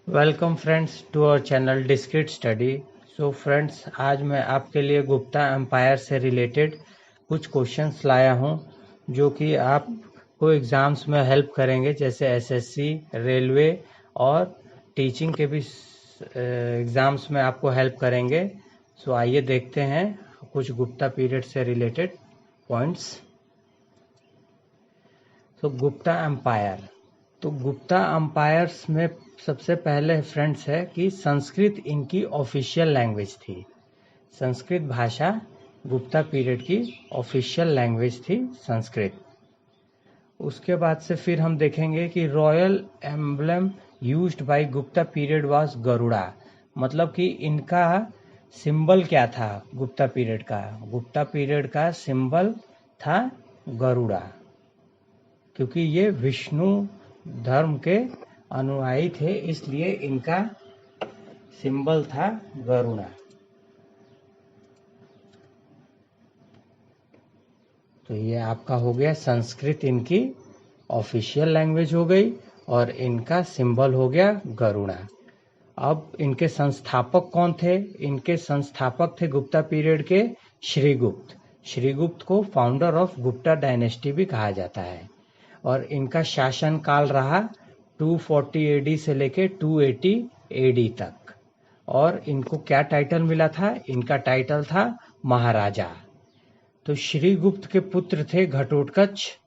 Welcome friends to our channel discrete study. So friends, आज मैं आपके लिए गुप्ता एम्पायर से रिलेटेड कुछ क्वेश्चंस लाया हूं जो कि आपको एग्ज़ाम्स में हेल्प करेंगे, जैसे एसएससी, रेलवे और टीचिंग के भी एग्ज़ाम्स में आपको हेल्प करेंगे। सो आइए देखते हैं कुछ गुप्ता पीरियड से रिलेटेड पॉइंट्स। तो गुप्ता एम्पायर, तो गुप्ता एम्पायर्स में सबसे पहले फ्रेंड्स है कि संस्कृत इनकी ऑफिशियल लैंग्वेज थी। संस्कृत भाषा गुप्ता पीरियड की ऑफिशियल लैंग्वेज थी संस्कृत। उसके बाद से फिर हम देखेंगे कि royal emblem used by Gupta period was Garuda. मतलब कि इनका सिंबल क्या था गुप्ता पीरियड का? गुप्ता पीरियड का सिंबल था गरुड़ा, क्योंकि ये विष्णु धर्म के अनुयायी थे, इसलिए इनका सिंबल था गरुड़ा। तो ये आपका हो गया, संस्कृत इनकी ऑफिशियल लैंग्वेज हो गई और इनका सिंबल हो गया गरुड़ा। अब इनके संस्थापक कौन थे? इनके संस्थापक थे गुप्ता पीरियड के श्रीगुप्त। श्रीगुप्त को फाउंडर ऑफ गुप्ता डायनेस्टी भी कहा जाता है और इनका शासन काल रहा 240 एडी से लेके 280 एडी तक। और इनको क्या टाइटल मिला था? इनका टाइटल था महाराजा। तो श्रीगुप्त के पुत्र थे घटोत्कच,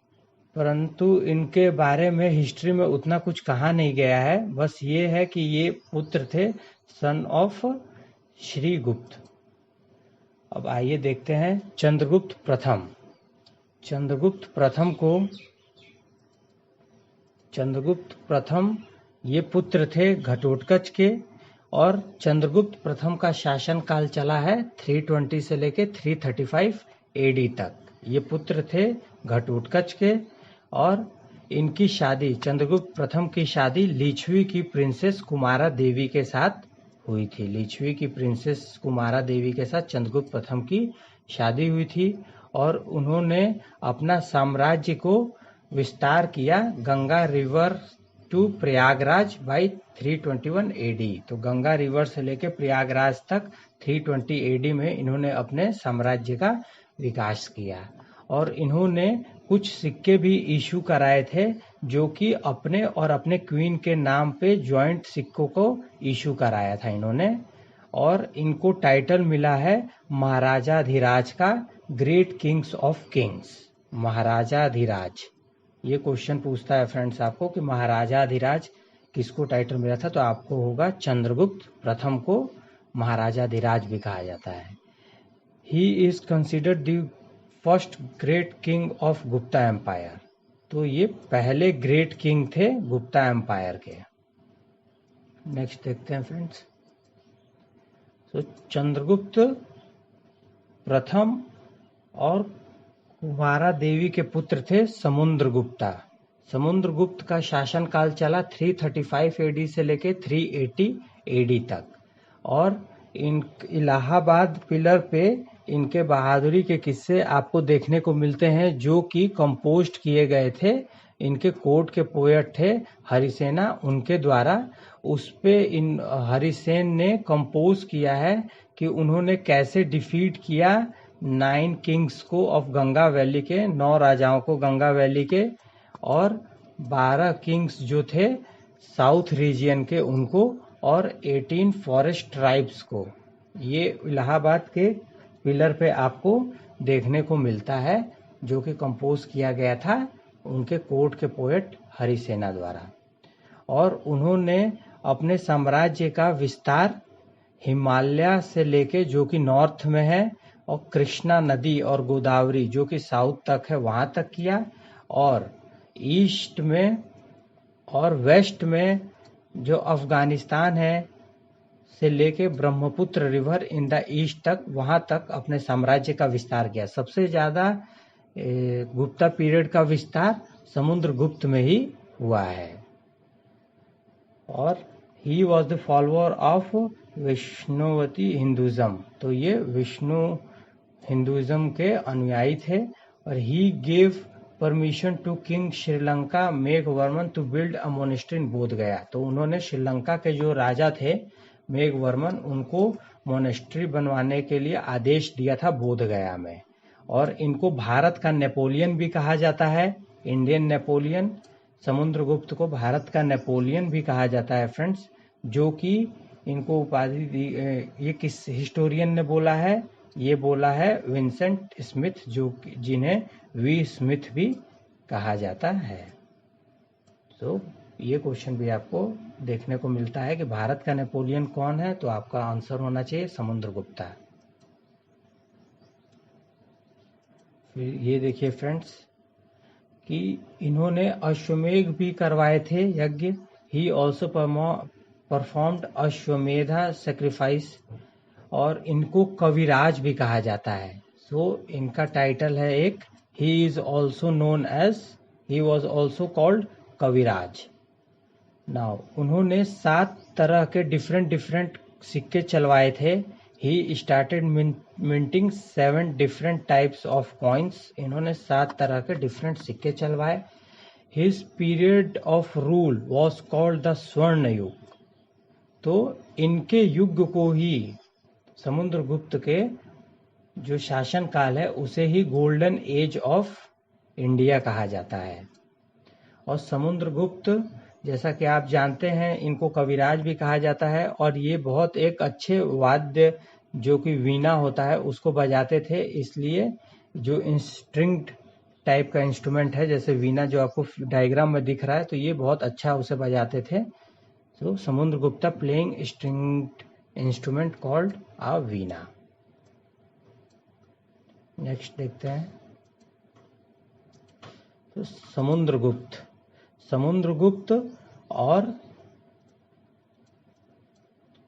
परंतु इनके बारे में हिस्ट्री में उतना कुछ कहा नहीं गया है। बस ये है कि ये पुत्र थे सन ऑफ श्रीगुप्त। अब आइए देखते हैं चंद्रगुप्त प्रथम। चंद्रगुप्त प्रथम ये पुत्र थे घटोत्कच के, और चंद्रगुप्त प्रथम का शासन काल चला है 320 से लेके 335 एडी तक। ये पुत्र थे घटोत्कच के और इनकी शादी, चंद्रगुप्त प्रथम की शादी लिच्छवी की प्रिंसेस कुमारा देवी के साथ हुई थी। लिच्छवी की प्रिंसेस कुमारा देवी के साथ चंद्रगुप्त प्रथम की शादी हुई थी और उन्होंने अपना साम्राज्य को विस्तार किया Ganga river to Prayagraj by 321 AD. तो गंगा रिवर से लेकर प्रयागराज तक 320 एडी में इन्होंने अपने साम्राज्य का विकास किया। और इन्होंने कुछ सिक्के भी इशू कराए थे जो कि अपने और अपने क्वीन के नाम पे जॉइंट सिक्कों को इशू कराया था इन्होंने। और इनको टाइटल मिला है महाराजाधिराज का, ग्रेट किंग्स ऑफ किंग्स। महाराजाधिराज, ये क्वेश्चन पूछता है फ्रेंड्स आपको कि महाराजाधिराज किसको टाइटल मिला था, तो आपको होगा चंद्रगुप्त प्रथम को महाराजाधिराज भी कहा जाता है। He is considered the first great king of Gupta empire. तो ये पहले ग्रेट किंग थे गुप्ता एम्पायर के। नेक्स्ट देखते हैं फ्रेंड्स। तो चंद्रगुप्त प्रथम और कुमारा देवी के पुत्र थे समुद्रगुप्ता। समुद्रगुप्त का शासन काल चला 335 एडी से लेके 380 एडी तक। और इन इलाहाबाद पिलर पे इनके बहादुरी के किस्से आपको देखने को मिलते हैं जो कि कंपोस्ट किए गए थे। इनके कोर्ट के पोएट थे हरिसेना, उनके द्वारा उस पे इन हरिसेन ने कंपोज किया है कि उन्होंने कैसे डिफीट किया 9 किंग्स को ऑफ गंगा वैली के, 9 राजाओं को गंगा वैली के, और 12 किंग्स जो थे साउथ रीजियन के उनको, और 18 फॉरेस्ट ट्राइब्स को। ये इलाहाबाद के पिलर पे आपको देखने को मिलता है जो कि कंपोज किया गया था उनके कोर्ट के पोएट हरिसेना द्वारा। और उन्होंने अपने साम्राज्य का विस्तार हिमालय से लेके जो कि नॉर्थ में है, और कृष्णा नदी और गोदावरी जो कि साउथ तक है वहां तक किया, और ईस्ट में और वेस्ट में जो अफगानिस्तान है से लेके Brahmaputra river in the east तक, वहां तक अपने साम्राज्य का विस्तार किया। सबसे ज्यादा गुप्ता पीरियड का विस्तार समुद्रगुप्त में ही हुआ है। और he was the follower of Vaishnavite Hinduism. तो ये विष्णु हिंदुइज्म के अनुयायी थे। और he gave permission to king Sri Lanka Meghavarman to build a monastery in Bodh Gaya. तो उन्होंने श्रीलंका के जो राजा थे मेघवर्मन, उनको मोनेस्ट्री बनवाने के लिए आदेश दिया था बोध गया में। और इनको भारत का नेपोलियन भी कहा जाता है, इंडियन नेपोलियन। समुद्रगुप्त को भारत का नेपोलियन भी कहा जाता है फ्रेंड्स, जो कि इनको उपाधि दी। ये किस हिस्टोरियन ने बोला है? ये बोला है विंसेंट स्मिथ, जो जिन्हें वी स्मिथ भी कहा जाता है। तो ये क्वेश्चन भी आपको देखने को मिलता है कि भारत का नेपोलियन कौन है, तो आपका आंसर होना चाहिए समुद्रगुप्ता। फिर ये देखिए फ्रेंड्स कि इन्होंने अश्वमेध भी करवाए थे यज्ञ। He also performed Ashvamedha sacrifice. और इनको कविराज भी कहा जाता है। सो इनका टाइटल है एक, he is also known as, he was also called Kaviraj. Now उन्होंने 7 तरह के डिफरेंट सिक्के चलवाए थे। He started minting 7 different types of coins. इन्होंने 7 तरह के डिफरेंट सिक्के चलवाए। His period of rule was called the Swarna Yuga. तो इनके युग को ही, समुद्रगुप्त के जो शासन काल है उसे ही गोल्डन एज ऑफ इंडिया कहा जाता है। और समुद्रगुप्त, जैसा कि आप जानते हैं, इनको कविराज भी कहा जाता है। और ये बहुत एक अच्छे वाद्य, जो कि वीणा होता है, उसको बजाते थे। इसलिए जो स्ट्रिंग्ड टाइप का इंस्ट्रूमेंट है, जैसे वीणा जो आपको डायग्राम में दिख रहा है, तो ये बहुत अच्छा उसे बजाते थे। तो Samudragupta playing stringed instrument called a Veena. Next देखते हैं। तो समुद्रगुप्त और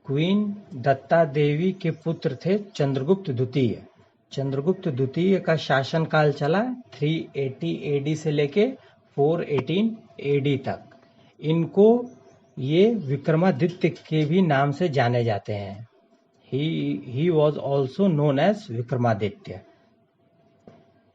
क्वीन दत्ता देवी के पुत्र थे चंद्रगुप्त द्वितीय। चंद्रगुप्त द्वितीय का शासनकाल चला 380 एडी से लेके 418 एडी तक। इनको ये विक्रमादित्य के भी नाम से जाने जाते हैं। He was also known as Vikramaditya.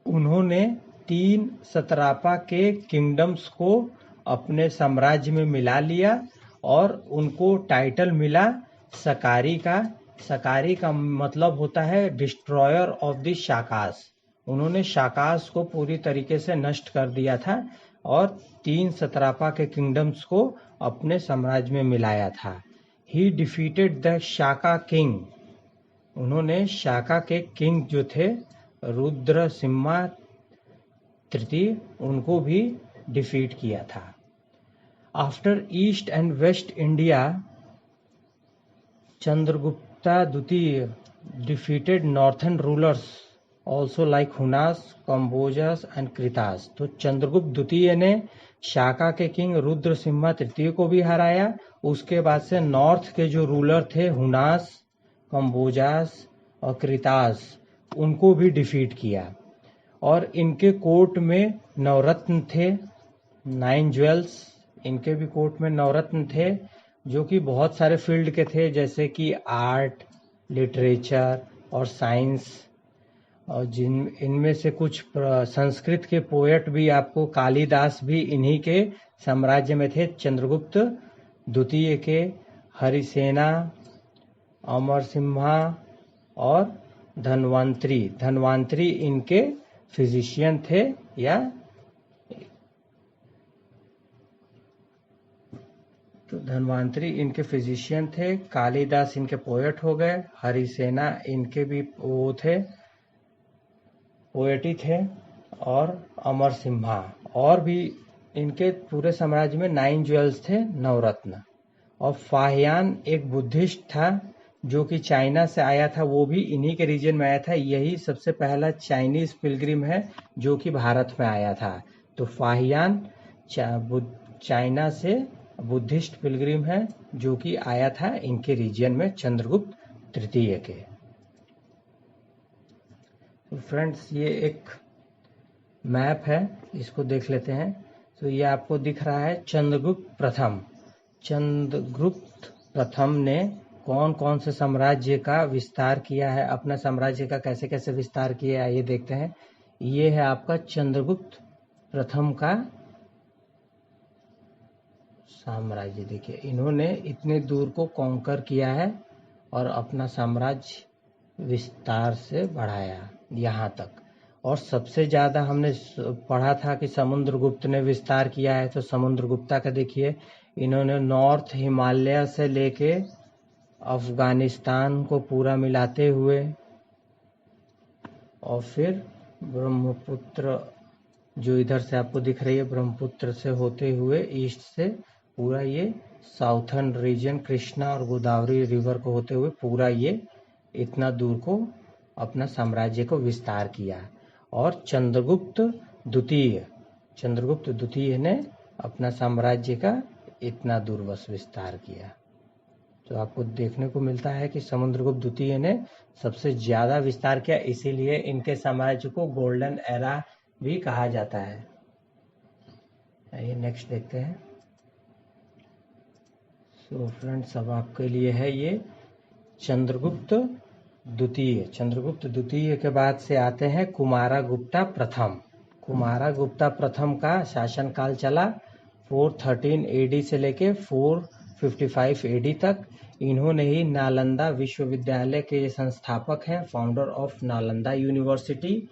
उन्होंने 3 सतरापा के किंगडम्स को अपने साम्राज्य में मिला लिया और उनको टाइटल मिला सकारी का। सकारी का मतलब होता है डिस्ट्रॉयर ऑफ द शाकास। उन्होंने शाकास को पूरी तरीके से नष्ट कर दिया था और 3 सतरापा के किंगडम्स को अपने साम्राज्य में मिलाया था। ही डिफीटेड द शाका किंग। उन्होंने शाका के किंग जो थे रुद्र सिम्हा तृतीय, उनको भी डिफीट किया था। After east and west India, Chandragupta Dvitiya defeated northern rulers also like Hunas, Kambojas and Kiratas. तो चंद्रगुप्त द्वितीय ने शाका के किंग रुद्र सिम्हा तृतीय को भी हराया। उसके बाद से नॉर्थ के जो रूलर थे हुनास, कंबोजास और कृतास, उनको भी डिफीट किया। और इनके कोर्ट में नवरत्न थे, 9 ज्वेल्स। इनके भी कोर्ट में नवरत्न थे, जो कि बहुत सारे फील्ड के थे, जैसे कि आर्ट, लिटरेचर और साइंस। और इनमें से कुछ संस्कृत के पोएट भी, आपको कालिदास भी इन्हीं के साम्राज्य में थे। चंद्रगुप्त द्वितीय के हरिसेना, अमर सिम्हा और धन्वंतरी इनके फिजिशियन थे। या तो धन्वंतरी इनके फिजिशियन थे, कालिदास इनके पोएट हो गए, हरिसेना इनके भी वो थे, पोएटी थे, और अमर सिम्हा। और भी इनके पूरे साम्राज्य में 9 ज्वेल्स थे, नवरत्न। और फाहियान एक बुद्धिस्ट था, जो कि चाइना से आया था, वो भी इन्हीं के रीजन में आया था। यही सबसे पहला चाइनीज पिलग्रिम है जो कि भारत में आया था। तो फाहियान चाइना से बुद्धिस्ट पिलग्रिम है जो कि आया था इनके रीजन में, चंद्रगुप्त तृतीय के। तो फ्रेंड्स, ये एक मैप है, इसको देख लेते हैं। तो ये आपको दिख रहा है चंद्रगुप्त प्रथम। चंद्रगुप्त प्रथम ने कौन कौन से साम्राज्य का विस्तार किया है, अपना साम्राज्य का कैसे कैसे विस्तार किया है, ये देखते हैं। ये है आपका चंद्रगुप्त प्रथम का साम्राज्य। देखिए इन्होंने इतने दूर को कॉन्कर किया है और अपना साम्राज्य विस्तार से बढ़ाया यहाँ तक। और सबसे ज़्यादा हमने पढ़ा था कि समुद्रगुप्त ने विस्तार किया है, तो समुद्रगुप्ता का देखिए इन्होंने नॉर्थ हिमालय से लेके अफगानिस्तान को पूरा मिलाते हुए और फिर ब्रह्मपुत्र जो इधर से आपको दिख रही है, ब्रह्मपुत्र से होते हुए ईस्ट से पूरा ये साउथर्न रीजन कृष्णा और गोदावरी रिवर को होते हुए पूरा ये इतना दूर को अपना साम्राज्य को विस्तार किया। और चंद्रगुप्त द्वितीय ने अपना साम्राज्य का इतना दूर बस विस्तार किया। तो आपको देखने को मिलता है कि समुद्रगुप्त द्वितीय ने सबसे ज्यादा विस्तार किया, इसीलिए इनके साम्राज्य को गोल्डन एरा भी कहा जाता है। आइए नेक्स्ट देखते हैं। सो फ्रेंड्स, अब आपके लिए है ये चंद्रगुप्त द्वितीय के बाद से आते हैं कुमारगुप्ता प्रथम का शासनकाल चला 413 एडी से लेके 455 एडी तक। इन्होंने ही नालंदा विश्वविद्यालय के संस्थापक हैं, फाउंडर ऑफ नालंदा यूनिवर्सिटी।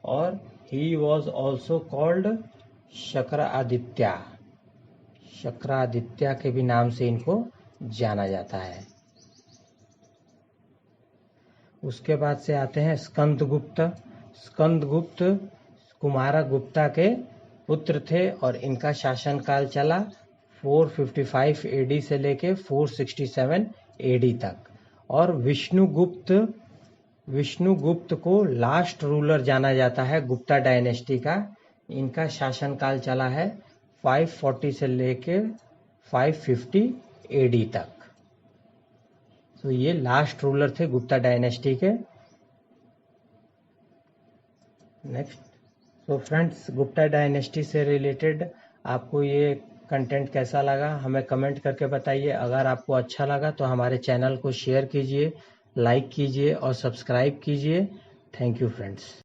और he was also called Shakraditya के भी नाम से इनको जाना जाता है। उसके बाद से आते हैं स्कंदगुप्त कुमारगुप्ता के पुत्र थे और इनका शासनकाल चला 455 एडी से लेके 467 एडी तक। और विष्णुगुप्त को लास्ट रूलर जाना जाता है गुप्ता डायनेस्टी का। इनका शासनकाल चला है 540 से लेके 550 एडी तक। तो ये लास्ट रूलर थे गुप्ता डायनेस्टी के। नेक्स्ट, तो फ्रेंड्स, गुप्ता डायनेस्टी से रिलेटेड आपको ये कंटेंट कैसा लगा हमें कमेंट करके बताइए। अगर आपको अच्छा लगा तो हमारे चैनल को शेयर कीजिए, लाइक कीजिए और सब्सक्राइब कीजिए। Thank you friends.